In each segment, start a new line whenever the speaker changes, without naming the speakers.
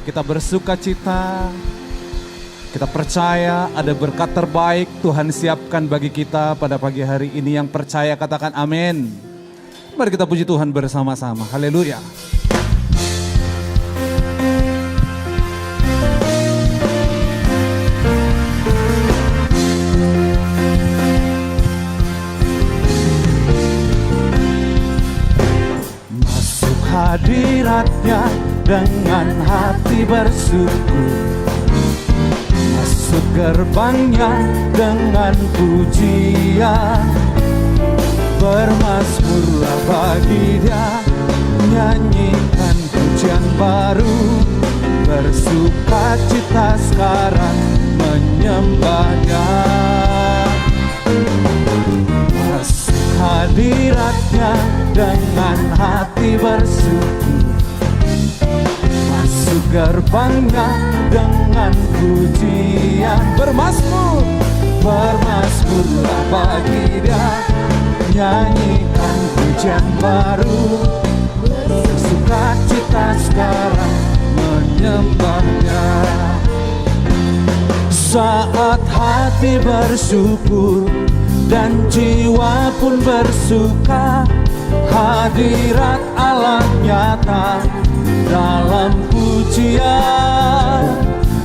Kita bersuka cita, kita percaya ada berkat terbaik Tuhan siapkan bagi kita pada pagi hari ini. Yang percaya katakan amin. Mari kita puji Tuhan bersama-sama. Haleluya. Masuk hadiratnya dengan hati bersyukur, masuk gerbangnya dengan pujian, bermazmurlah bagi Dia, nyanyikan pujian baru, bersuka cita sekarang menyembah-Nya. Masuk hadiratnya dengan hati bersyukur, masuk gerbangnya dengan pujian, bermazmurlah bagi Dia, nyanyikan pujian baru, bersuka cita sekarang menyembah-Nya. Saat hati bersyukur dan jiwa pun bersuka, hadirat Allah nyata dalam pujian.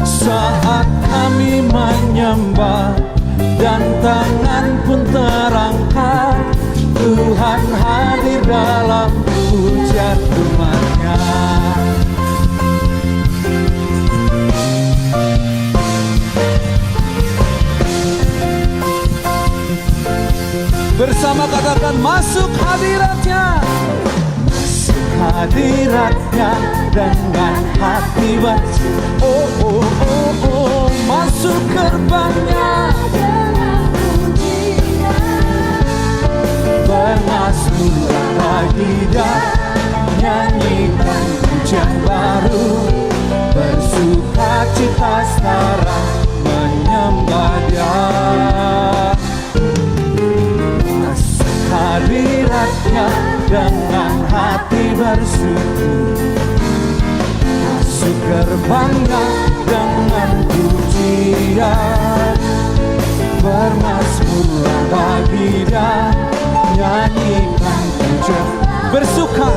Saat kami menyembah dan tangan pun terangkat, Tuhan hadir dalam pujian umat-Nya. Bersama katakan masuk hadiratnya, masuk hadiratnya dengan hati bersyukur. Oh, oh, oh, oh. Masuk gerbangnya dengan pujian, bermazmurlah bagi Dia, nyanyikan pujian baru, bersuka cita sekarang menyembah Dia. Hadiratnya dengan hati bersyukur, masuk gerbangnya dengan pujian, bermazmurlah bagi Dia, nyanyikan pujian, bersuka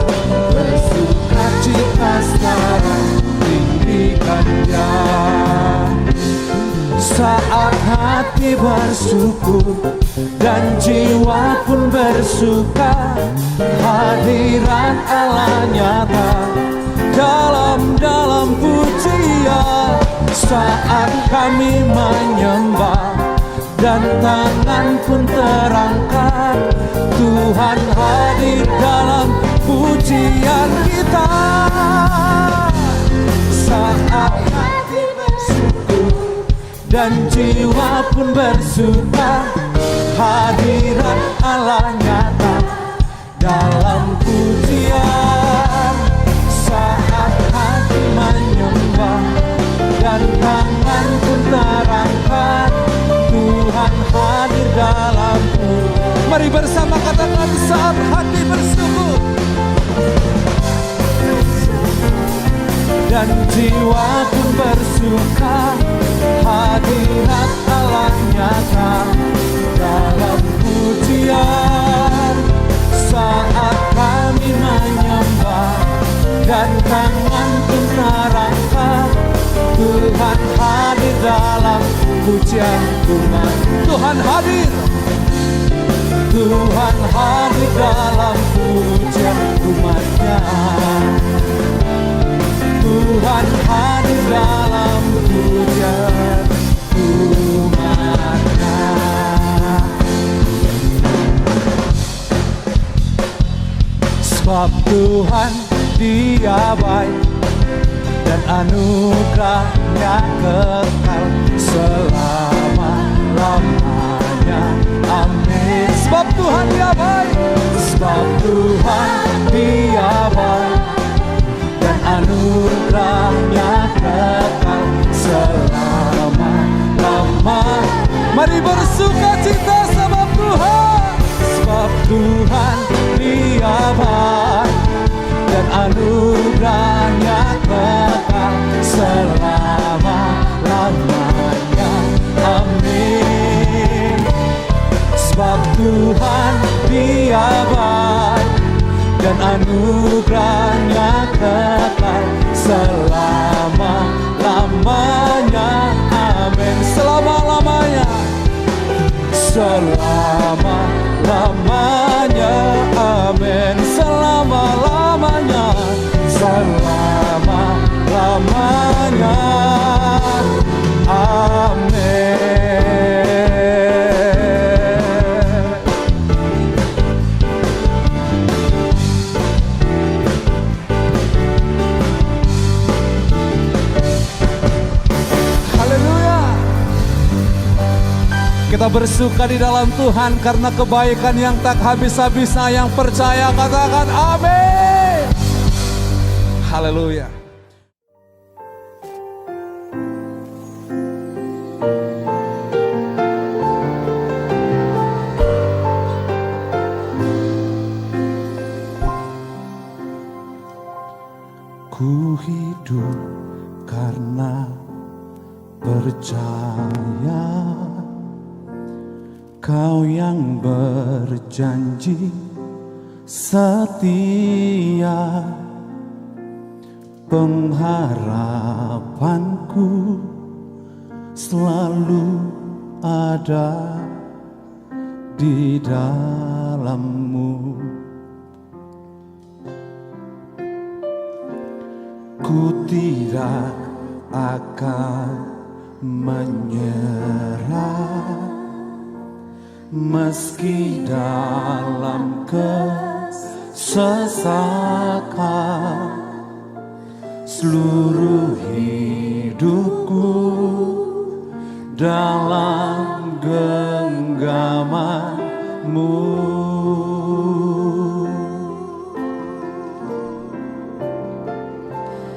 cita sekarang tinggikan Dia. Saat hati bersyukur dan jiwa pun bersuka, hadirat Allah nyata dalam pujian. Saat kami menyembah dan tangan pun terangkat, Tuhan hadir dalam pujian kita. Saat hati bersyukur dan jiwa pun bersuka, hadirat Allah nyata dalam pujian. Saat hati menyembah dan tangan pun terangkat, Tuhan hadir dalam pujian. Mari bersama katakan saat hati bersyukur dan jiwa pun bersuka, hadirat Allah nyata dalam pujian. Saat kami menyembah dan tangan pun terangkat, Tuhan hadir dalam pujian umat. Tuhan hadir, Tuhan hadir dalam pujian umat-Nya. Tuhan hadir dalam pujian umat-Nya. Sebab Tuhan Dia baik dan anugerah-Nya kekal selama-lamanya. Tuhan Dia baik, dan anugerahnya kekal selama-lamanya. Mari bersuka cita sebab Tuhan Dia baik, dan anugerahnya kekal selama-lamanya. Amin. Sebab Tuhan Dia baik, dan anugerahnya kekal selama-lamanya. Amin. Selama-lamanya, selama-lamanya. Amin. Selama-lamanya, selama-lamanya. Amin. Kita bersuka di dalam Tuhan karena kebaikan yang tak habis-habisnya. Yang percaya katakan amin. Haleluya. Ku hidup karena percaya, Kau yang berjanji setia, pengharapanku selalu ada di dalam-Mu. Ku tidak akan menyerah, meski dalam kesesakan. Seluruh hidupku dalam genggaman-Mu.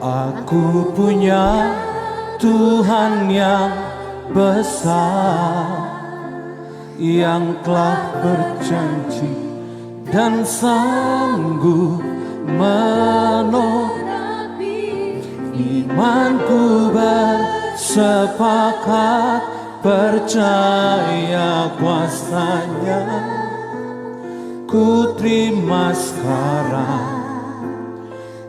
Aku punya Tuhan yang besar, yang telah berjanji dan sanggup menolong. Imanku bersepakat percaya kuasa-Nya. Ku terima sekarang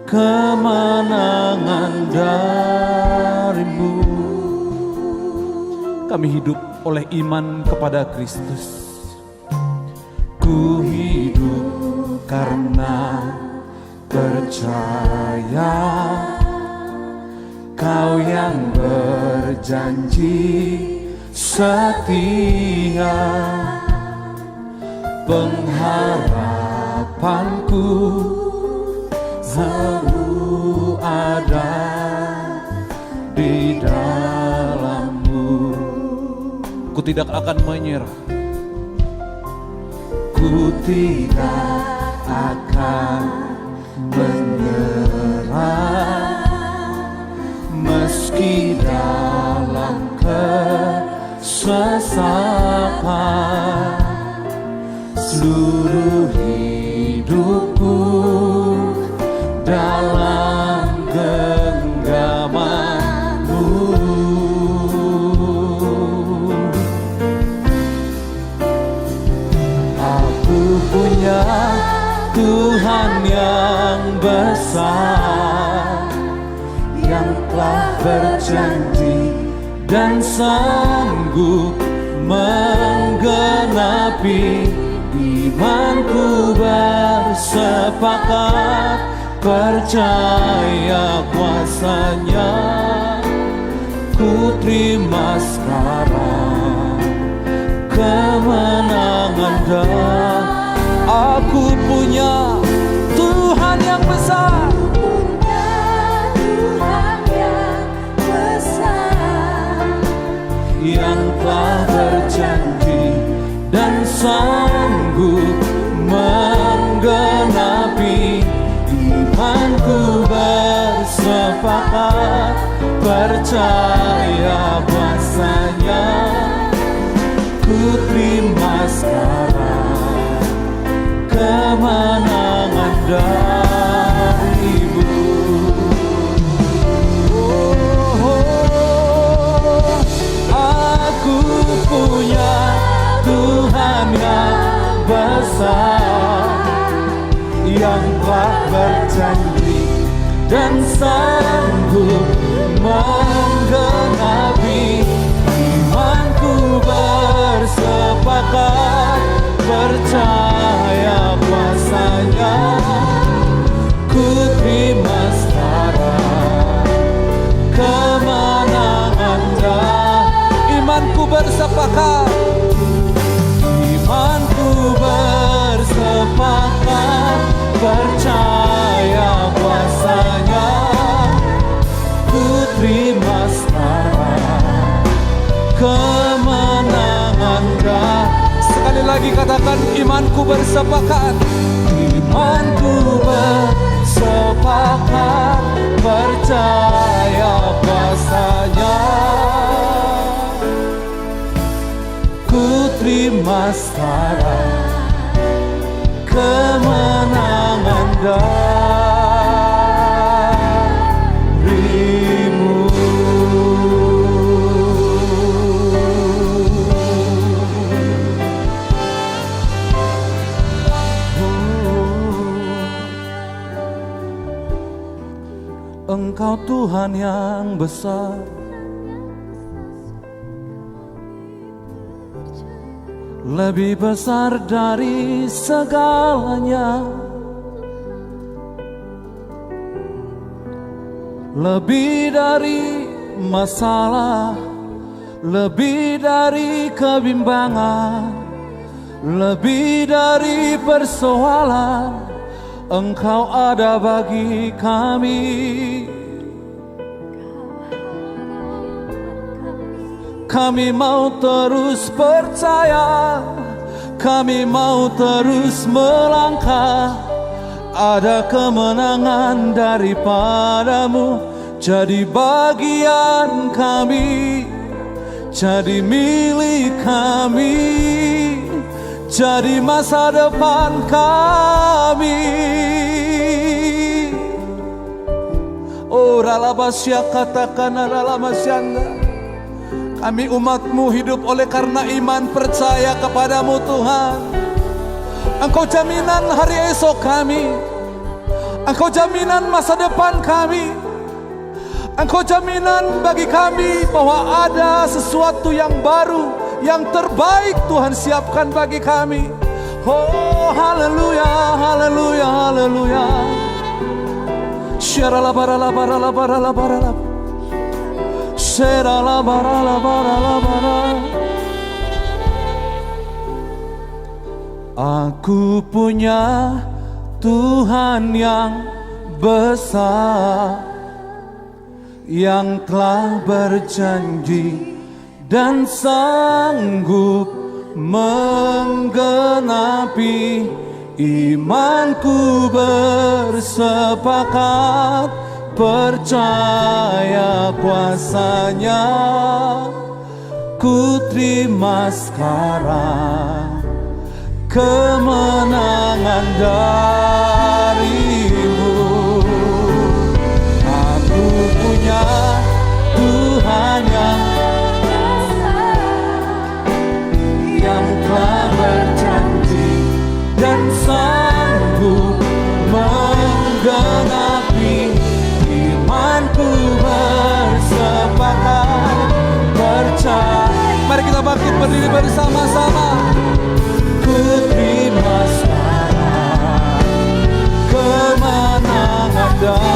kemenangan dari-Mu. Kami hidup oleh iman kepada Kristus. Ku hidup karena percaya, Kau yang berjanji setia, pengharapanku selalu ada di dalam-Mu. Ku tidak akan menyerah, ku tidak akan menyerah, meski dalam kesesakan. Seluruh hidupku dalam genggaman-Mu. Aku punya Tuhan yang besar, yang telah berjanji dan sanggup menggenapi. Imanku bersepakat percaya kuasa-Nya. Ku terima sekarang kemenangan dan aku punya Tuhan yang besar. Yang telah berjanji dan sanggup menggenapi. bersepakat percaya kuasanya. Ku terima sekarang kemenangan darimu. Aku punya Tuhan yang besar, yang telah berjanji dan sanggup menggenapi. Imanku bersepakat percaya kuasanya. Ku terima sekarang kemenangan. Imanku bersepakat, imanku bersepakat percaya kuasanya. Ku terima sekarang kemenangan. Sekali lagi katakan, imanku bersepakat, imanku bersepakat percaya kuasanya. Ku terima sekarang kemenangan darimu. Engkau Tuhan yang besar, lebih besar dari segalanya, lebih dari masalah, lebih dari kebimbangan, lebih dari persoalan. Engkau ada bagi kami. Kami mau terus percaya, kami mau terus melangkah. Ada kemenangan daripadamu, jadi bagian kami, jadi milik kami, jadi masa depan kami. Oh ralabasya katakan ralamasyanda. Kami umat-Mu hidup oleh karena iman percaya kepadamu Tuhan. Engkau jaminan hari esok kami, Engkau jaminan masa depan kami, Engkau jaminan bagi kami bahwa ada sesuatu yang baru, yang terbaik Tuhan siapkan bagi kami. Oh haleluya, haleluya, haleluya. Syarala barala barala barala barala. Syarala barala barala barala. Aku punya Tuhan yang besar, yang telah berjanji dan sanggup menggenapi. Imanku bersepakat percaya kuasanya. Ku terima sekarang kemenangan darimu. Aku punya Tuhan yang telah berjanji dan sanggup menggenapi. Imanku bersepakat percaya. Mari kita bangkit berdiri bersama-sama. Ku terima sekarang kemenangan darimu.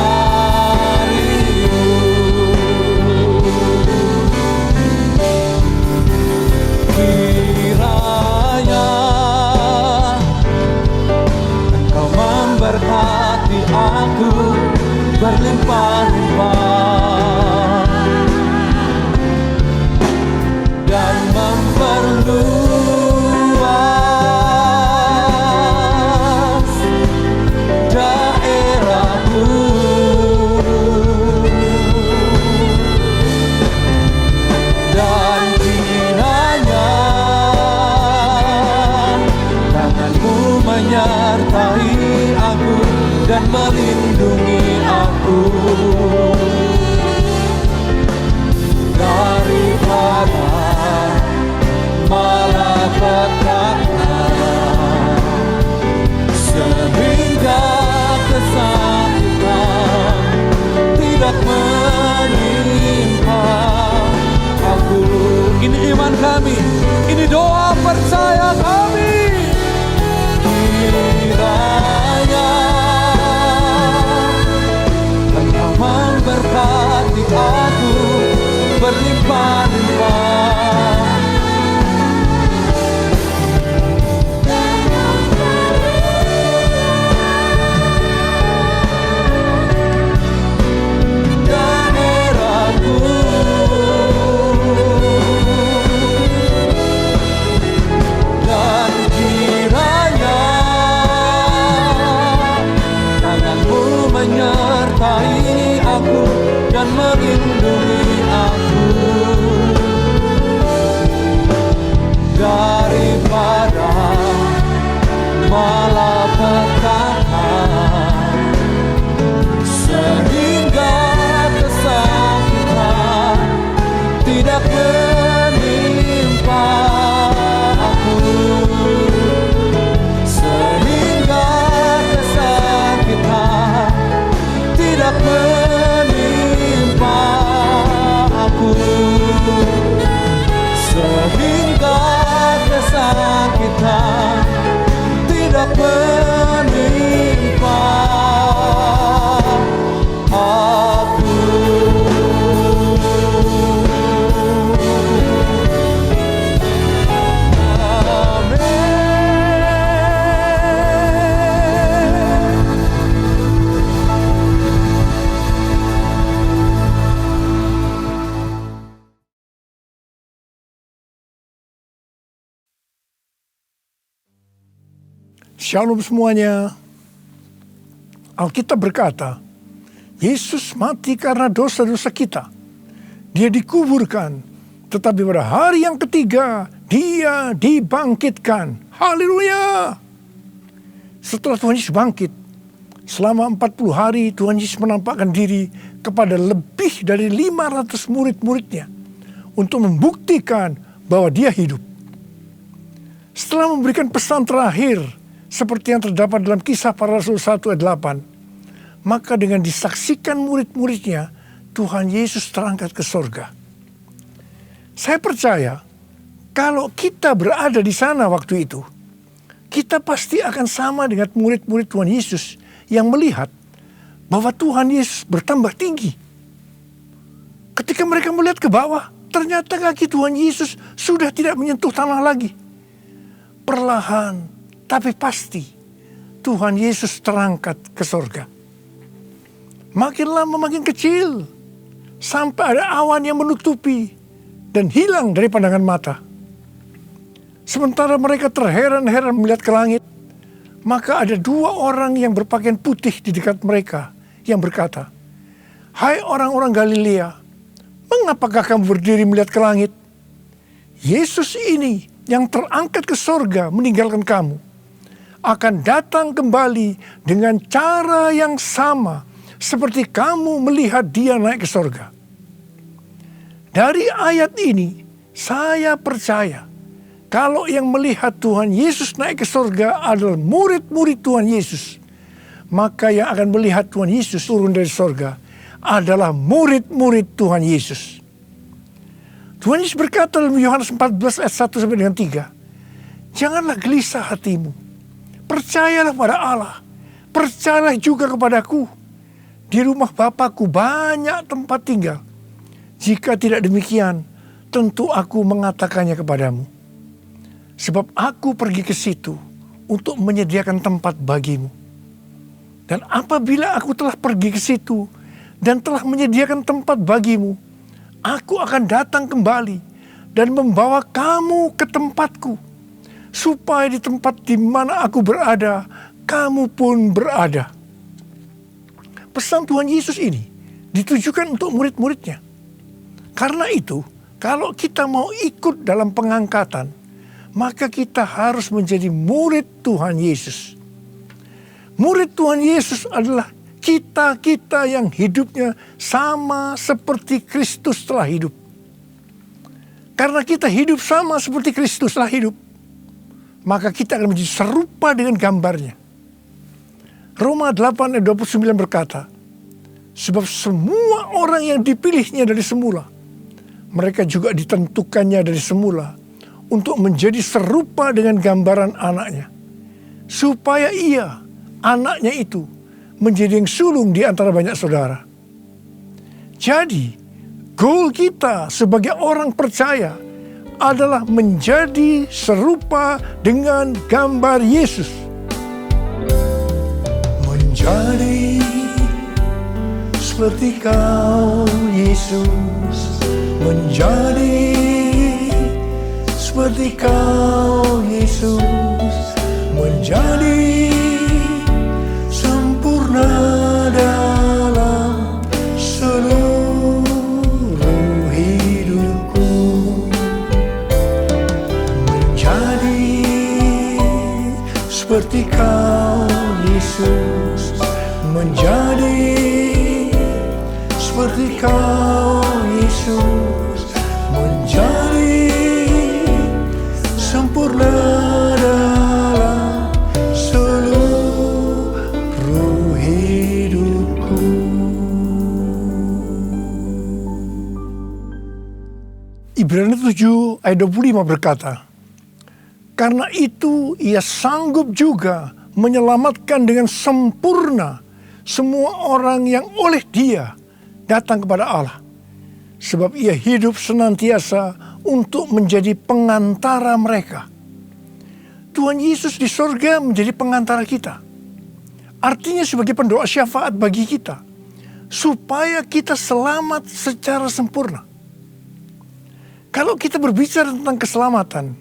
Kiranya Engkau memberkati aku berlimpah-limpah dan memperluas daerahmu. percaya kami. Kiranya Engkau memberkati aku berlimpah-limpah. Menyertai aku dan melindungi aku daripada malapetaka, sehingga kesakitan tidak menimpa aku, sehingga kesakitan tidak menimpa aku, sehingga kesakitan tidak menimpa aku.
Shalom semuanya. Alkitab berkata, Yesus mati karena dosa-dosa kita. Dia dikuburkan, tetapi pada hari yang ketiga, dia dibangkitkan. Haleluya! Setelah Tuhan Yesus bangkit, selama 40 hari Tuhan Yesus menampakkan diri kepada lebih dari 500 murid-muridnya untuk membuktikan bahwa dia hidup. Setelah memberikan pesan terakhir, seperti yang terdapat dalam Kisah Para Rasul 1 ayat 8. Maka dengan disaksikan murid-muridnya, Tuhan Yesus terangkat ke sorga. Saya percaya, kalau kita berada di sana waktu itu, kita pasti akan sama dengan murid-murid Tuhan Yesus yang melihat bahwa Tuhan Yesus bertambah tinggi. Ketika mereka melihat ke bawah, ternyata kaki Tuhan Yesus sudah tidak menyentuh tanah lagi. Perlahan, tapi pasti Tuhan Yesus terangkat ke sorga. Makin lama makin kecil, sampai ada awan yang menutupi dan hilang dari pandangan mata. Sementara mereka terheran-heran melihat ke langit, maka ada dua orang yang berpakaian putih di dekat mereka yang berkata, "Hai orang-orang Galilea, mengapakah kamu berdiri melihat ke langit? Yesus ini yang terangkat ke sorga meninggalkan kamu, akan datang kembali dengan cara yang sama seperti kamu melihat dia naik ke sorga." Dari ayat ini, saya percaya kalau yang melihat Tuhan Yesus naik ke sorga adalah murid-murid Tuhan Yesus, maka yang akan melihat Tuhan Yesus turun dari sorga adalah murid-murid Tuhan Yesus. Tuhan Yesus berkata dalam Yohanes 14 ayat 1 sampai dengan 3, "Janganlah gelisah hatimu. Percayalah pada Allah, percayalah juga kepadaku. Di rumah Bapa-Ku banyak tempat tinggal. Jika tidak demikian, tentu aku mengatakannya kepadamu. Sebab aku pergi ke situ untuk menyediakan tempat bagimu. Dan apabila aku telah pergi ke situ dan telah menyediakan tempat bagimu, aku akan datang kembali dan membawa kamu ke tempatku, supaya di tempat di mana aku berada, kamu pun berada." Pesan Tuhan Yesus ini ditujukan untuk murid-muridnya. Karena itu, kalau kita mau ikut dalam pengangkatan, maka kita harus menjadi murid Tuhan Yesus. Murid Tuhan Yesus adalah kita-kita yang hidupnya sama seperti Kristus telah hidup. Karena kita hidup sama seperti Kristus telah hidup, maka kita akan menjadi serupa dengan gambarnya. Roma 8 ayat 29 berkata, "Sebab semua orang yang dipilihnya dari semula, mereka juga ditentukannya dari semula untuk menjadi serupa dengan gambaran anaknya. Supaya anaknya itu, menjadi yang sulung di antara banyak saudara. Jadi, goal kita sebagai orang percaya adalah menjadi serupa dengan gambar Yesus. Menjadi seperti Kau, Yesus. Menjadi seperti Kau, Yesus. Menjadi sempurna dalam seluruh hidupku. Menjadi seperti Kau, Yesus. Menjadi seperti Kau, Yesus. Menjadi sempurna dalam seluruh hidupku. Ibrani 7 ayat 25 berkata, karena itu ia sanggup juga menyelamatkan dengan sempurna semua orang yang oleh Dia datang kepada Allah. Sebab ia hidup senantiasa untuk menjadi pengantara mereka. Tuhan Yesus di sorga menjadi pengantara kita. Artinya sebagai pendoa syafaat bagi kita. Supaya kita selamat secara sempurna. Kalau kita berbicara tentang keselamatan,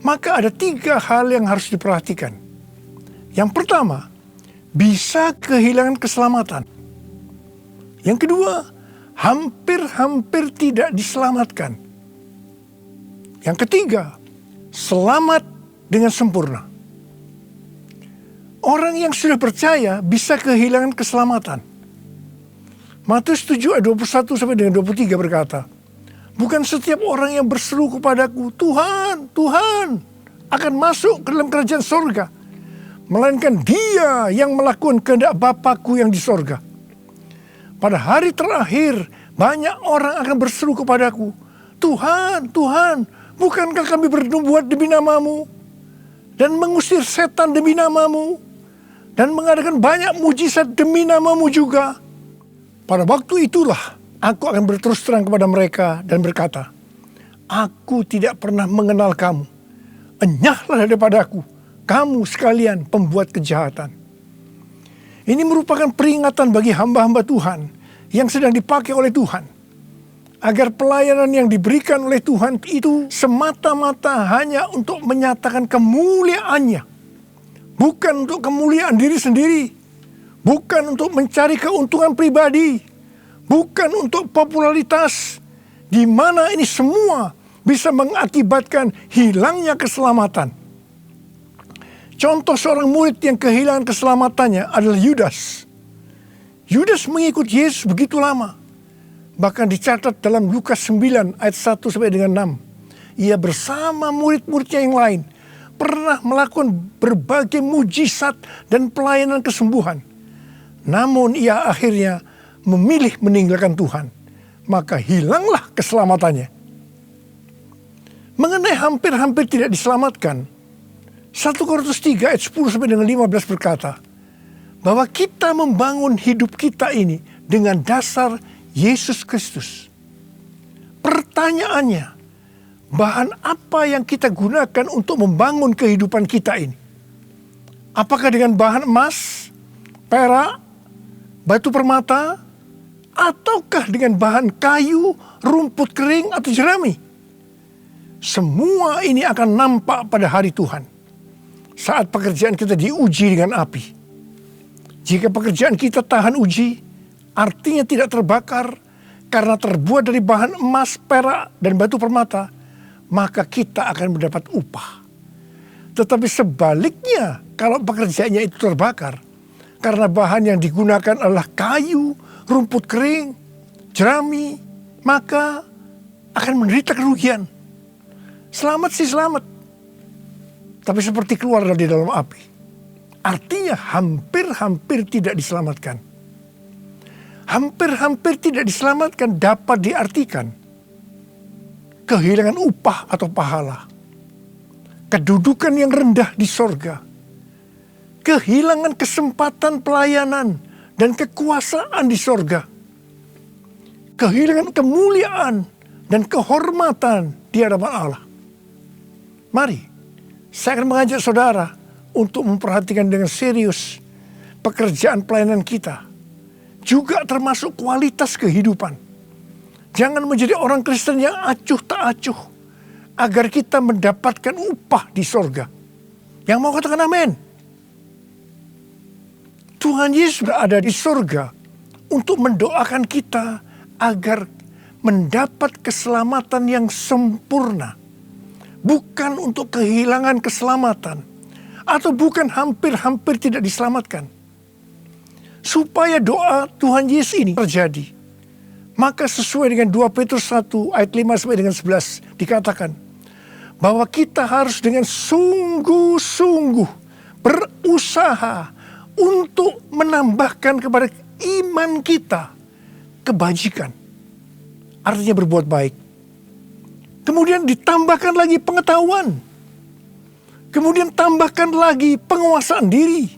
maka ada 3 hal yang harus diperhatikan. Yang pertama, bisa kehilangan keselamatan. Yang kedua, hampir-hampir tidak diselamatkan. Yang ketiga, selamat dengan sempurna. Orang yang sudah percaya bisa kehilangan keselamatan. Matius 7 ayat 21 sampai dengan 23 berkata, bukan setiap orang yang berseru kepadaku, Tuhan, Tuhan, akan masuk ke dalam kerajaan sorga, melainkan dia yang melakukan kehendak Bapa-Ku yang di sorga. Pada hari terakhir, banyak orang akan berseru kepadaku, Tuhan, Tuhan, bukankah kami bernubuat demi nama-Mu, dan mengusir setan demi nama-Mu, dan mengadakan banyak mujizat demi nama-Mu juga. Pada waktu itulah, aku akan berterus terang kepada mereka dan berkata, aku tidak pernah mengenal kamu. Enyahlah daripadaku, kamu sekalian pembuat kejahatan. Ini merupakan peringatan bagi hamba-hamba Tuhan yang sedang dipakai oleh Tuhan. Agar pelayanan yang diberikan oleh Tuhan itu semata-mata hanya untuk menyatakan kemuliaan-Nya. Bukan untuk kemuliaan diri sendiri. Bukan untuk mencari keuntungan pribadi. Bukan untuk popularitas. Di mana ini semua bisa mengakibatkan hilangnya keselamatan. Contoh seorang murid yang kehilangan keselamatannya adalah Yudas. Yudas mengikut Yesus begitu lama. Bahkan dicatat dalam Lukas 9 ayat 1 sampai dengan 6. Ia bersama murid-muridnya yang lain pernah melakukan berbagai mujizat dan pelayanan kesembuhan. Namun ia akhirnya memilih meninggalkan Tuhan. Maka hilanglah keselamatannya. Mengenai hampir-hampir tidak diselamatkan, 1 Korintus 3 ayat 10 sampai dengan 15 berkata, bahwa kita membangun hidup kita ini dengan dasar Yesus Kristus. Pertanyaannya, bahan apa yang kita gunakan untuk membangun kehidupan kita ini? Apakah dengan bahan emas, perak, batu permata, ataukah dengan bahan kayu, rumput kering, atau jerami? Semua ini akan nampak pada hari Tuhan. Saat pekerjaan kita diuji dengan api. Jika pekerjaan kita tahan uji, artinya tidak terbakar karena terbuat dari bahan emas, perak, dan batu permata, maka kita akan mendapat upah. Tetapi sebaliknya, kalau pekerjaannya itu terbakar, karena bahan yang digunakan adalah kayu, rumput kering, jerami, maka akan menderita kerugian. Selamat sih selamat, tapi seperti keluar dari dalam api. Artinya hampir-hampir tidak diselamatkan. Hampir-hampir tidak diselamatkan dapat diartikan kehilangan upah atau pahala. kedudukan yang rendah di sorga, kehilangan kesempatan pelayanan dan kekuasaan di sorga, kehilangan kemuliaan dan kehormatan di hadapan Allah. Mari, saya akan mengajak saudara untuk memperhatikan dengan serius pekerjaan pelayanan kita, juga termasuk kualitas kehidupan. Jangan menjadi orang Kristen yang acuh tak acuh, agar kita mendapatkan upah di sorga. Yang mau katakan amin? Tuhan Yesus berada di sorga untuk mendoakan kita agar mendapat keselamatan yang sempurna. Bukan untuk kehilangan keselamatan, atau bukan hampir-hampir tidak diselamatkan. Supaya doa Tuhan Yesus ini terjadi, maka sesuai dengan 2 Petrus 1 ayat 5 sampai dengan 11 dikatakan bahwa kita harus dengan sungguh-sungguh berusaha untuk menambahkan kepada iman kita kebajikan. Artinya berbuat baik. Kemudian ditambahkan lagi pengetahuan. Kemudian tambahkan lagi penguasaan diri.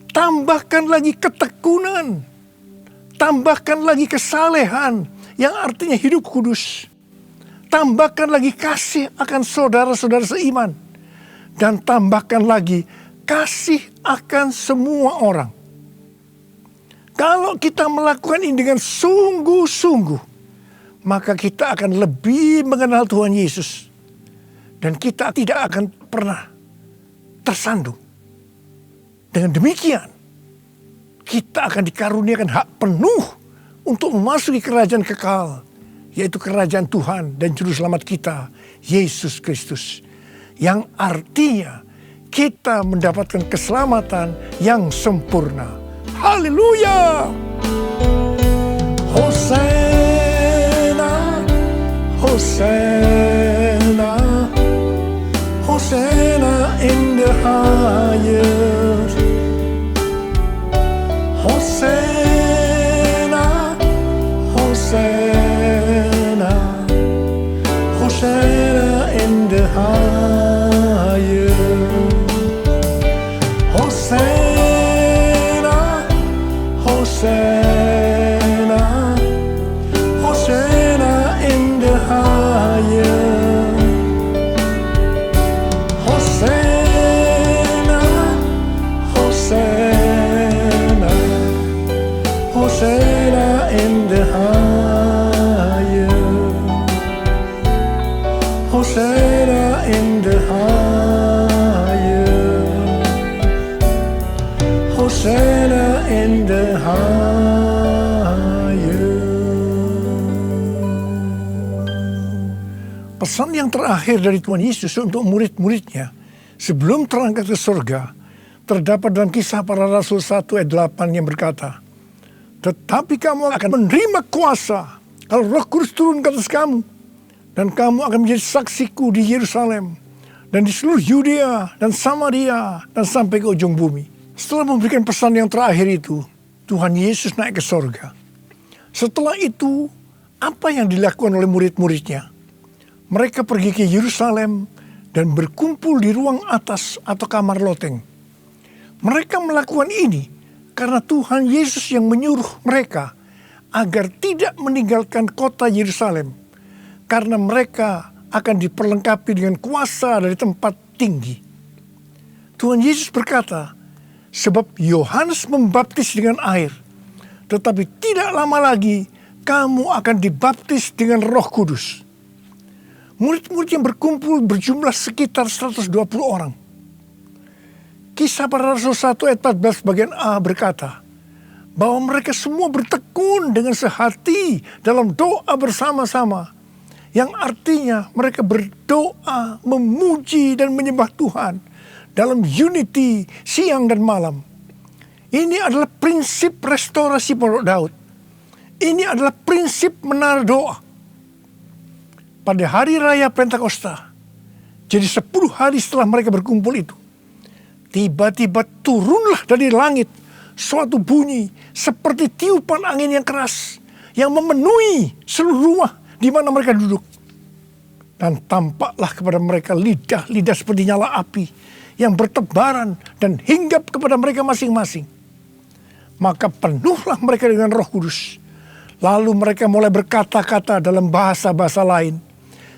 Tambahkan lagi ketekunan. Tambahkan lagi kesalehan yang artinya hidup kudus. Tambahkan lagi kasih akan saudara-saudara seiman. Dan tambahkan lagi kasih akan semua orang. Kalau kita melakukan ini dengan sungguh-sungguh, maka kita akan lebih mengenal Tuhan Yesus. Dan kita tidak akan pernah tersandung. Dengan demikian, kita akan dikaruniakan hak penuh untuk memasuki kerajaan kekal, yaitu kerajaan Tuhan dan Juru Selamat kita, Yesus Kristus. Yang artinya kita mendapatkan keselamatan yang sempurna. Haleluya! Hosana, Hosana, Hosana in the highest. Hosana, Hosana, Hosana in the highest. Hosana, Hosana, Hosana in the highest. Hosana, Hosana, Hosana in the highest. Hosana in the highest. Hosana in the highest. Pesan yang terakhir dari Tuhan Yesus untuk murid-muridnya sebelum terangkat ke surga terdapat dalam Kisah Para Rasul 1 ayat 8 yang berkata, tetapi kamu akan menerima kuasa kalau Roh Kudus turun ke atas kamu, dan kamu akan menjadi saksiku di Yerusalem dan di seluruh Yudea dan Samaria dan sampai ke ujung bumi. Setelah memberikan pesan yang terakhir itu, Tuhan Yesus naik ke sorga. Setelah itu, apa yang dilakukan oleh murid-muridnya? Mereka pergi ke Yerusalem dan berkumpul di ruang atas atau kamar loteng. Mereka melakukan ini karena Tuhan Yesus yang menyuruh mereka agar tidak meninggalkan kota Yerusalem, karena mereka akan diperlengkapi dengan kuasa dari tempat tinggi. Tuhan Yesus berkata, sebab Yohanes membaptis dengan air, tetapi tidak lama lagi kamu akan dibaptis dengan Roh Kudus. Murid-murid yang berkumpul berjumlah sekitar 120 orang. Kisah Para Rasul 1 ayat 14 bagian A berkata, bahwa mereka semua bertekun dengan sehati dalam doa bersama-sama, yang artinya mereka berdoa, memuji dan menyembah Tuhan dalam unity siang dan malam. Ini adalah prinsip restorasi Pondok Daud. Ini adalah prinsip menara doa. Pada hari raya Pentakosta, jadi 10 hari setelah mereka berkumpul itu, tiba-tiba turunlah dari langit suatu bunyi seperti tiupan angin yang keras yang memenuhi seluruh rumah di mana mereka duduk. Dan tampaklah kepada mereka lidah-lidah seperti nyala api yang bertebaran dan hinggap kepada mereka masing-masing. Maka penuhlah mereka dengan Roh Kudus. Lalu mereka mulai berkata-kata dalam bahasa-bahasa lain,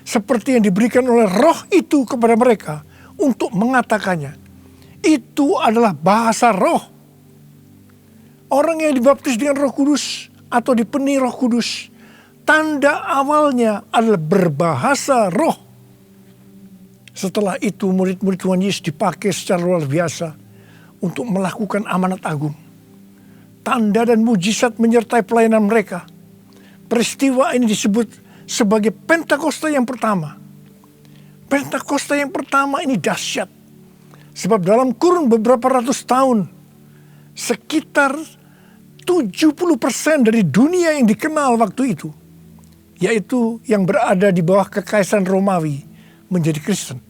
seperti yang diberikan oleh Roh itu kepada mereka untuk mengatakannya. Itu adalah bahasa Roh. Orang yang dibaptis dengan Roh Kudus atau dipenuhi Roh Kudus, tanda awalnya adalah berbahasa roh. Setelah itu murid-murid Tuhan Yesus dipakai secara luar biasa untuk melakukan amanat agung. Tanda dan mujizat menyertai pelayanan mereka. Peristiwa ini disebut sebagai Pentakosta yang pertama. Pentakosta yang pertama ini dahsyat. Sebab dalam kurun beberapa ratus tahun, sekitar 70% dari dunia yang dikenal waktu itu, yaitu yang berada di bawah kekaisaran Romawi, menjadi Kristen.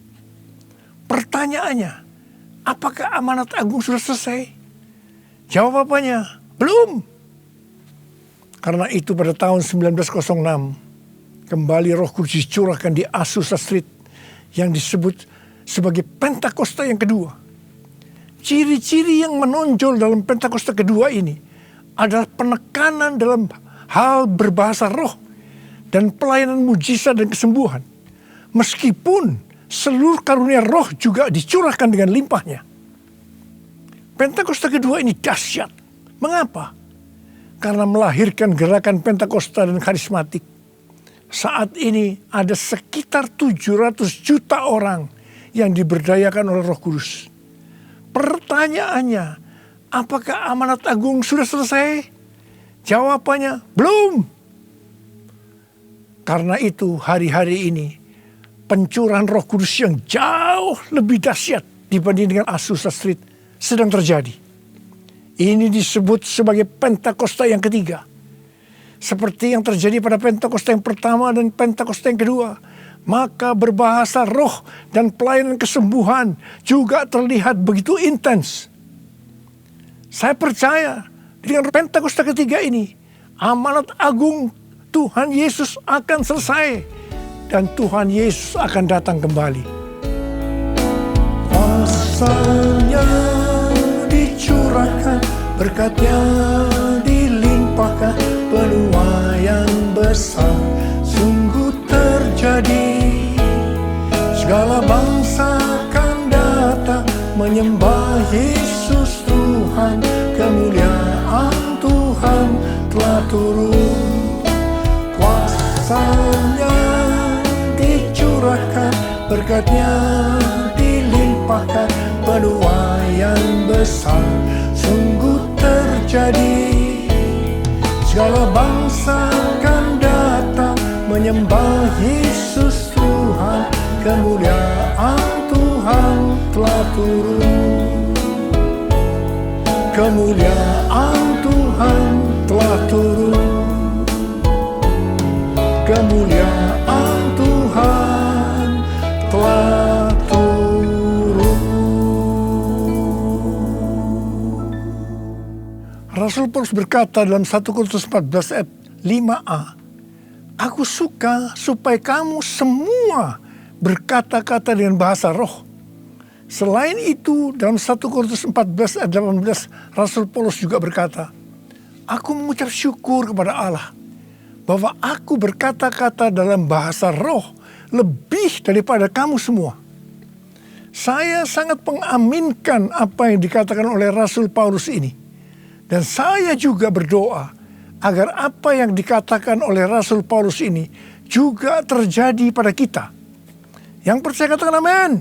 Pertanyaannya, apakah amanat agung sudah selesai? Jawabannya, belum. Karena itu pada tahun 1906, kembali Roh Kudus dicurahkan di Azusa Street yang disebut sebagai Pentakosta yang kedua. Ciri-ciri yang menonjol dalam Pentakosta kedua ini adalah penekanan dalam hal berbahasa roh dan pelayanan mujizat dan kesembuhan. Meskipun seluruh karunia roh juga dicurahkan dengan limpahnya. Pentakosta kedua ini dahsyat. Mengapa? Karena melahirkan gerakan Pentakosta dan karismatik. Saat ini ada sekitar 700 juta orang yang diberdayakan oleh Roh Kudus. Pertanyaannya, apakah amanat agung sudah selesai? Jawabannya, belum. Karena itu hari-hari ini pencurahan Roh Kudus yang jauh lebih dahsyat dibanding dengan Azusa Street sedang terjadi. Ini disebut sebagai Pentakosta yang ketiga. Seperti yang terjadi pada Pentakosta yang pertama dan Pentakosta yang kedua. Maka berbahasa roh dan pelayanan kesembuhan juga terlihat begitu intens. Saya percaya dengan Pentakosta ketiga ini, amanat agung Tuhan Yesus akan selesai. Dan Tuhan Yesus akan datang kembali. Kuasanya dicurahkan, berkatnya dilimpahkan, penuaian besar sungguh terjadi. Segala bangsa akan datang menyembah Yesus Tuhan, kemuliaan Tuhan telah turun. Kuasanya dicurahkan, berkatnya dilimpahkan, penuaian besar sungguh terjadi. Segala bangsa akan datang menyembah Yesus Tuhan, kemuliaan Tuhan telah turun. Kemuliaan Tuhan telah turun. Kemuliaan Tuhan telah turun. Rasul Paulus berkata dalam 1 Korintus 14 ayat 5a, aku suka supaya kamu semua berkata-kata dengan bahasa roh. Selain itu dalam 1 Korintus 14 ayat 18 Rasul Paulus juga berkata, aku mengucap syukur kepada Allah bahwa aku berkata-kata dalam bahasa roh lebih daripada kamu semua. Saya sangat mengaminkan apa yang dikatakan oleh Rasul Paulus ini. Dan saya juga berdoa agar apa yang dikatakan oleh Rasul Paulus ini juga terjadi pada kita. Yang percaya katakan amin.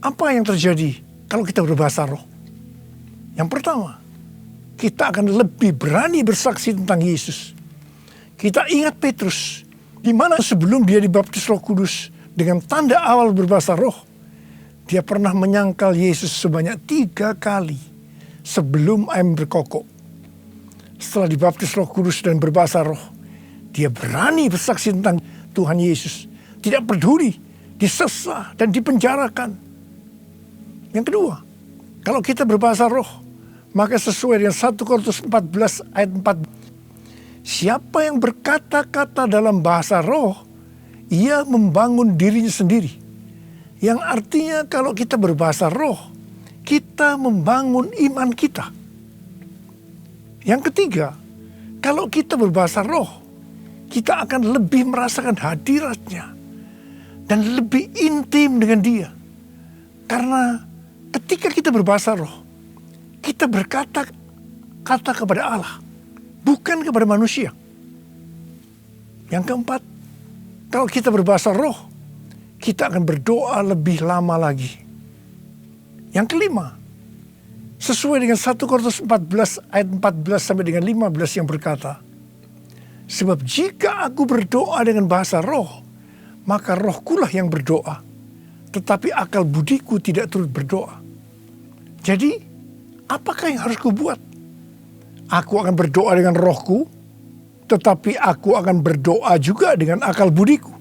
Apa yang terjadi kalau kita berbahasa roh? Yang pertama, kita akan lebih berani bersaksi tentang Yesus. Kita ingat Petrus, di mana sebelum dia dibaptis Roh Kudus dengan tanda awal berbahasa roh, dia pernah menyangkal Yesus sebanyak 3 kali sebelum ayam berkokok. Setelah dibaptis Roh Kudus dan berbahasa roh, dia berani bersaksi tentang Tuhan Yesus. Tidak peduli disesah dan dipenjarakan. Yang kedua, kalau kita berbahasa roh, maka sesuai dengan 1 Korintus 14 ayat 4, Siapa yang berkata-kata dalam bahasa roh, ia membangun dirinya sendiri. Yang artinya kalau kita berbahasa roh, kita membangun iman kita. Yang ketiga, kalau kita berbahasa roh, kita akan lebih merasakan hadiratnya dan lebih intim dengan dia. Karena ketika kita berbahasa roh, kita berkata-kata kepada Allah, bukan kepada manusia. Yang keempat, kalau kita berbahasa roh, kita akan berdoa lebih lama lagi. Yang kelima, sesuai dengan 1 Korintus 14 ayat 14 sampai dengan 15 yang berkata, sebab jika aku berdoa dengan bahasa roh, maka rohkulah yang berdoa, tetapi akal budiku tidak turut berdoa. Jadi, apakah yang harus kubuat? Aku akan berdoa dengan rohku, tetapi aku akan berdoa juga dengan akal budiku.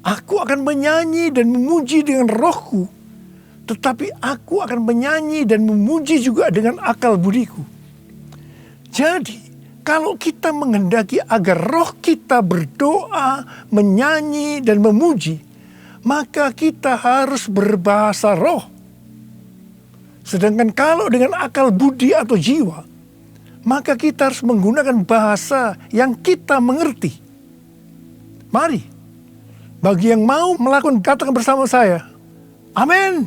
Aku akan menyanyi dan memuji dengan rohku, tetapi aku akan menyanyi dan memuji juga dengan akal budiku. Jadi, kalau kita menghendaki agar roh kita berdoa, menyanyi, dan memuji, maka kita harus berbahasa roh. Sedangkan kalau dengan akal budi atau jiwa, maka kita harus menggunakan bahasa yang kita mengerti. Mari, bagi yang mau melakukan, katakan bersama saya, amin.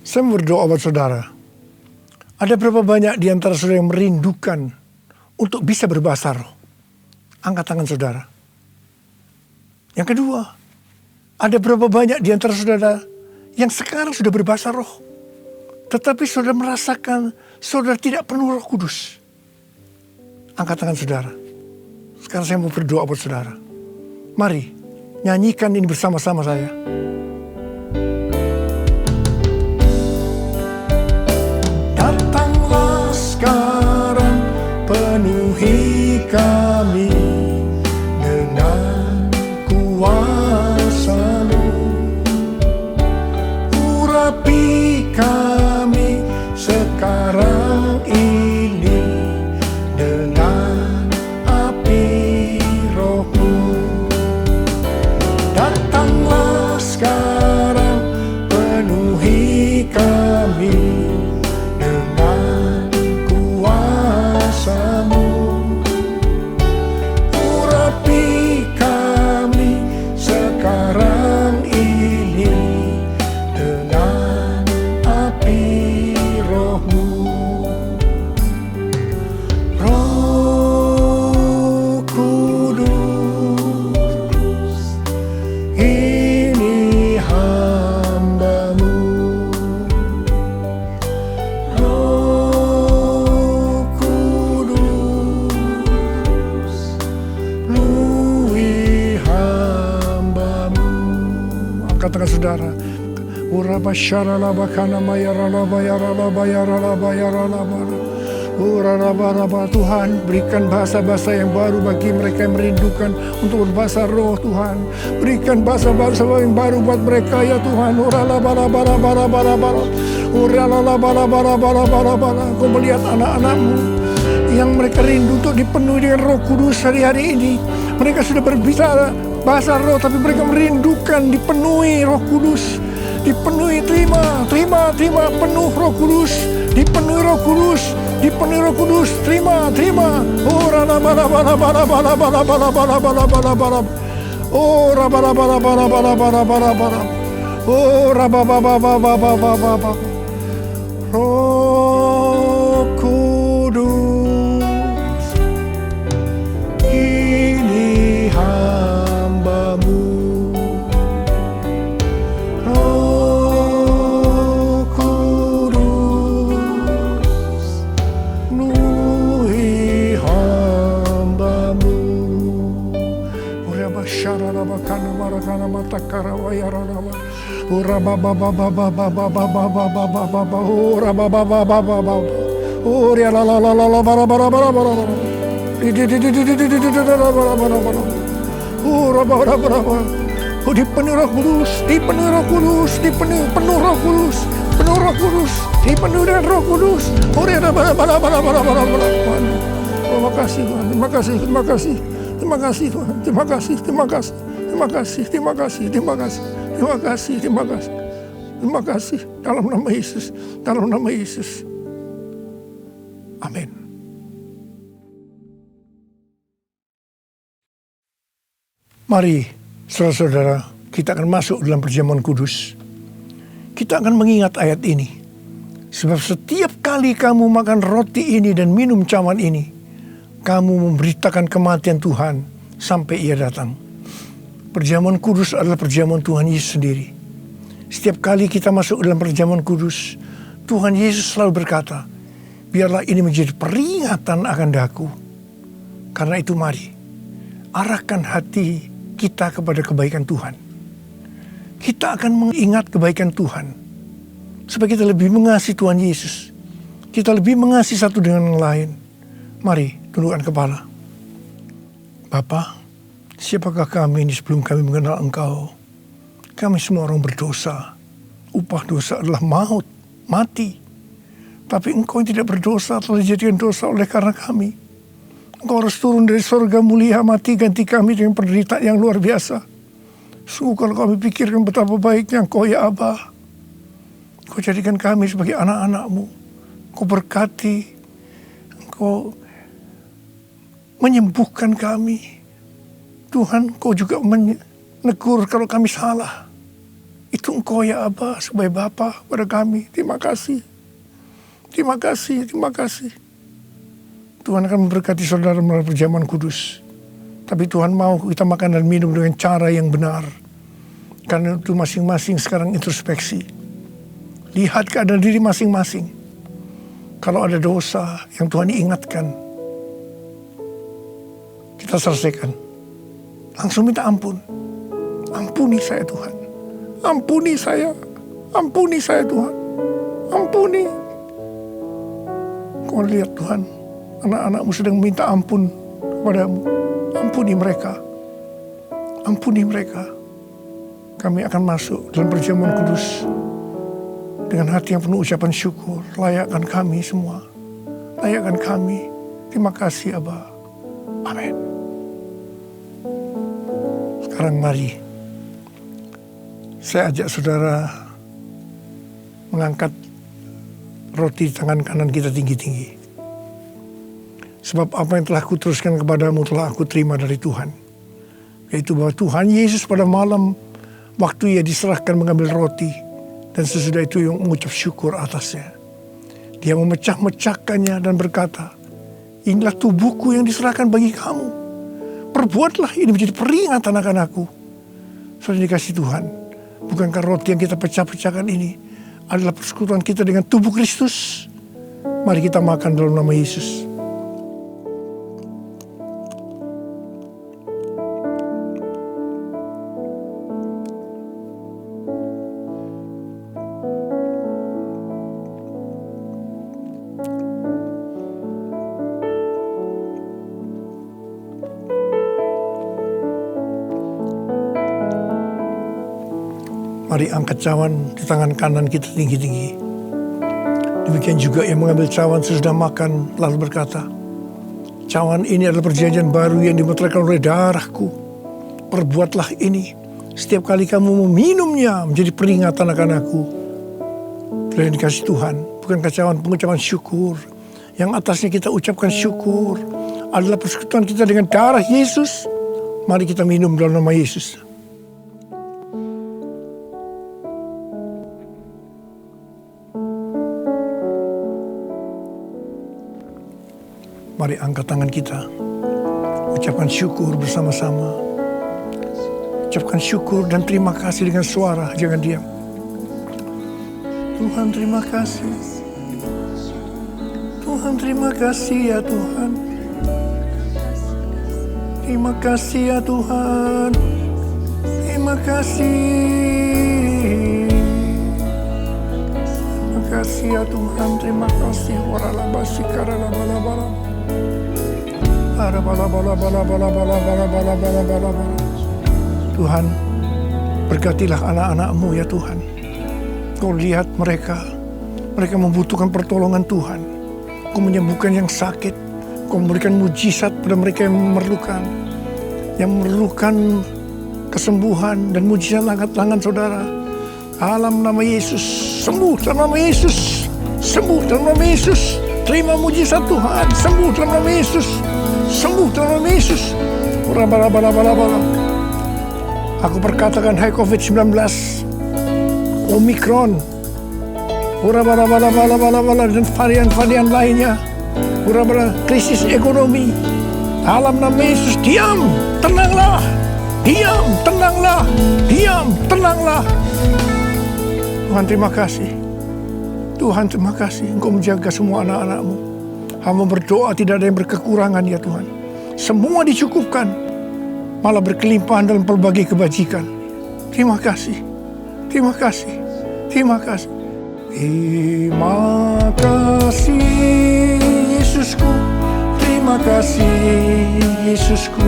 Saya berdoa buat saudara. Ada berapa banyak di antara saudara yang merindukan untuk bisa berbahasa roh? Angkat tangan saudara. Yang kedua, ada berapa banyak di antara saudara yang sekarang sudah berbahasa roh, tetapi saudara merasakan saudara tidak penuh Roh Kudus? Angkat tangan saudara. Sekarang saya mau berdoa buat saudara. Mari, nyanyikan ini bersama-sama saya. Datanglah sekarang, penuhi kami dengan kuasa-Mu. Urapi kami sekarang ini dengan api Roh-Mu. Datanglah sekarang, penuhi kami dengan kuasa-Mu. Urapi kami sekarang ini dengan api Roh-Mu. Roh Kudus, ini hamba-Mu. Roh Kudus, penuhi hamba-Mu. Angkat tangan saudara. Tuhan, berikan bahasa-bahasa yang baru bagi mereka yang merindukan untuk berbahasa roh. Tuhan, berikan bahasa-bahasa yang baru buat mereka ya Tuhan. Kau melihat anak-anak-Mu yang mereka rindu untuk dipenuhi dengan Roh Kudus hari-hari ini. Mereka sudah berbicara bahasa roh, tapi mereka merindukan dipenuhi Roh Kudus. Dipenuhi, terima, penuh Roh Kudus, dipenuhi Roh Kudus, dipenuhi Roh Kudus, terima. Oh, Roh Kudus, ini hamba-Mu. Roh Kudus, penuhi hamba-Mu. Syarabakana marakana matakara wayarana. Ora baba baba baba baba baba baba ora baba baba baba ora la la la la bara bara bara bara ora bara bara bara. Dipenuhi Roh Kudus, dipenuhi Roh Kudus, dipenuhi penuh Roh Kudus, penuh Roh Kudus, dipenuhi dengan Roh Kudus. Ora bara bara bara bara bara bara. Terima kasih Tuhan. Terima kasih. Terima kasih. Terima kasih Tuhan. Terima kasih. Terima kasih. Terima kasih. Terima kasih. Terima kasih. Terima kasih. Terima kasih. Terima kasih. Dalam nama Yesus. Dalam nama Yesus. Amin. Mari, saudara-saudara, kita akan masuk dalam perjamuan kudus. Kita akan mengingat ayat ini. Sebab setiap kali kamu makan roti ini dan minum cawan ini, kamu memberitakan kematian Tuhan sampai Ia datang. Perjamuan kudus adalah perjamuan Tuhan Yesus sendiri. Setiap kali kita masuk dalam perjamuan kudus, Tuhan Yesus selalu berkata, biarlah ini menjadi peringatan akan daku. Karena itu mari, arahkan hati kita kepada kebaikan Tuhan. Kita akan mengingat kebaikan Tuhan. Supaya kita lebih mengasihi Tuhan Yesus. Kita lebih mengasihi satu dengan yang lain. Mari, tundukkan kepala. Bapa, siapakah kami ini sebelum kami mengenal Engkau? Kami semua orang berdosa. Upah dosa adalah maut, mati. Tapi Engkau yang tidak berdosa telah dijadikan dosa oleh karena kami. Engkau harus turun dari surga mulia, mati ganti kami dengan penderitaan yang luar biasa. Sungguh kalau kami pikirkan betapa baiknya Engkau ya Aba. Engkau jadikan kami sebagai anak-anak-Mu. Engkau berkati. Engkau menyembuhkan kami. Tuhan, Engkau juga menegur kalau kami salah. Itu Engkau ya Aba sebagai Bapa pada kami. Terima kasih. Terima kasih, terima kasih. Tuhan akan memberkati saudara melalui perjamuan kudus. Tapi Tuhan mau kita makan dan minum dengan cara yang benar. Karena itu masing-masing sekarang introspeksi. Lihat keadaan diri masing-masing. Kalau ada dosa yang Tuhan ingatkan, kita selesaikan. Langsung minta ampun. Ampuni saya Tuhan. Ampuni saya. Ampuni saya Tuhan. Ampuni. Kau lihat Tuhan, anak-anak-Mu sedang minta ampun kepadamu. Ampuni mereka. Ampuni mereka. Kami akan masuk dalam perjamuan kudus dengan hati yang penuh ucapan syukur. Layakkan kami semua. Layakkan kami. Terima kasih Aba. Amin. Sekarang mari saya ajak saudara mengangkat roti di tangan kanan kita tinggi-tinggi. Sebab apa yang telah kuteruskan kepadamu telah aku terima dari Tuhan. Yaitu bahwa Tuhan Yesus pada malam waktu Ia diserahkan mengambil roti. Dan sesudah itu yang mengucap syukur atasnya. Dia memecah-mecahkannya dan berkata, inilah tubuhku yang diserahkan bagi kamu. Perbuatlah ini menjadi peringatan akan aku. Saudara dikasih Tuhan. Bukankah roti yang kita pecah-pecahkan ini adalah persekutuan kita dengan tubuh Kristus? Mari kita makan dalam nama Yesus. Mari angkat cawan di tangan kanan kita tinggi-tinggi. Demikian juga yang mengambil cawan sesudah makan lalu berkata, cawan ini adalah perjanjian baru yang dimeteraikan oleh darahku. Perbuatlah ini setiap kali kamu meminumnya menjadi peringatan akan aku. Telah dikasih Tuhan, bukankah cawan pengucapan syukur yang atasnya kita ucapkan syukur adalah persekutuan kita dengan darah Yesus. Mari kita minum dalam nama Yesus. Mari angkat tangan kita. Ucapkan syukur bersama-sama. Ucapkan syukur dan terima kasih dengan suara. Jangan diam. Tuhan terima kasih. Tuhan terima kasih ya Tuhan. Terima kasih ya Tuhan. Terima kasih. Terima kasih ya Tuhan. Terima kasih. Waralabasi karalabala-bala. Tuhan, berkatilah anak-anak-Mu ya Tuhan. Kau lihat mereka membutuhkan pertolongan Tuhan. Kau menyembuhkan yang sakit, Kau memberikan mujizat pada mereka yang memerlukan kesembuhan dan mujizat angkat tangan saudara. Dalam nama Yesus, sembuh dalam nama Yesus, sembuh dalam nama Yesus. Terima mujizat Tuhan, sembuh dalam nama Yesus, sembuh dalam nama Yesus. Aku perkatakan hai COVID-19, Omikron, dan varian-varian lainnya, krisis ekonomi. Dalam nama Yesus, diam, tenanglah, diam, tenanglah, diam, tenanglah. Tuhan terima kasih. Tuhan terima kasih, Engkau menjaga semua anak-anak-Mu. Hamba berdoa tidak ada yang berkekurangan ya Tuhan. Semua dicukupkan, malah berkelimpahan dalam pelbagai kebajikan. Terima kasih, terima kasih, terima kasih. Terima kasih Yesusku, terima kasih Yesusku.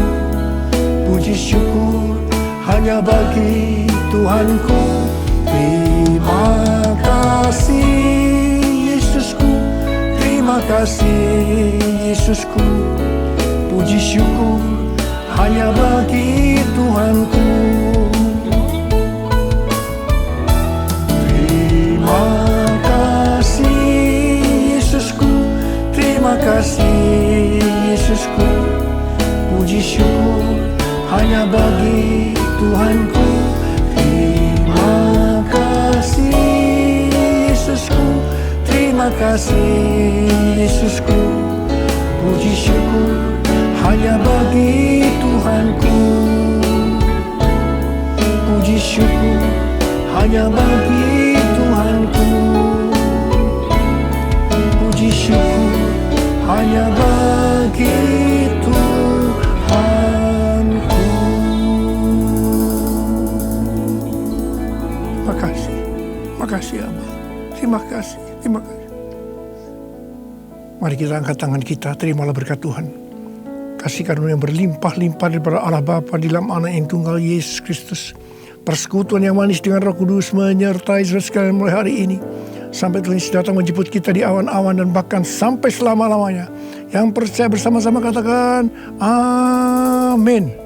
Puji syukur hanya bagi Tuhanku. Terima kasih Yesusku, terima kasih Yesusku. Puji syukur hanya bagi Tuhanku. Terima kasih Yesusku, terima kasih Yesusku. Puji syukur hanya bagi Tuhanku. Terima kasih Yesusku, terima kasih Yesusku. Puji syukur hanya bagi Tuhanku. Puji syukur hanya bagi Tuhanku. Puji syukur hanya bagi Tuhanku. Terima kasih, terima kasih Abah. Terima kasih, terima kasih. Mari kita angkat tangan kita, terimalah berkat Tuhan. Kasih karunia yang berlimpah-limpah daripada Allah Bapa di dalam Anak yang tunggal Yesus Kristus. Persekutuan yang manis dengan Roh Kudus menyertai saudara sekalian mulai hari ini. Sampai Tuhan Yesus datang menjemput kita di awan-awan dan bahkan sampai selama-lamanya. Yang percaya bersama-sama katakan, amin.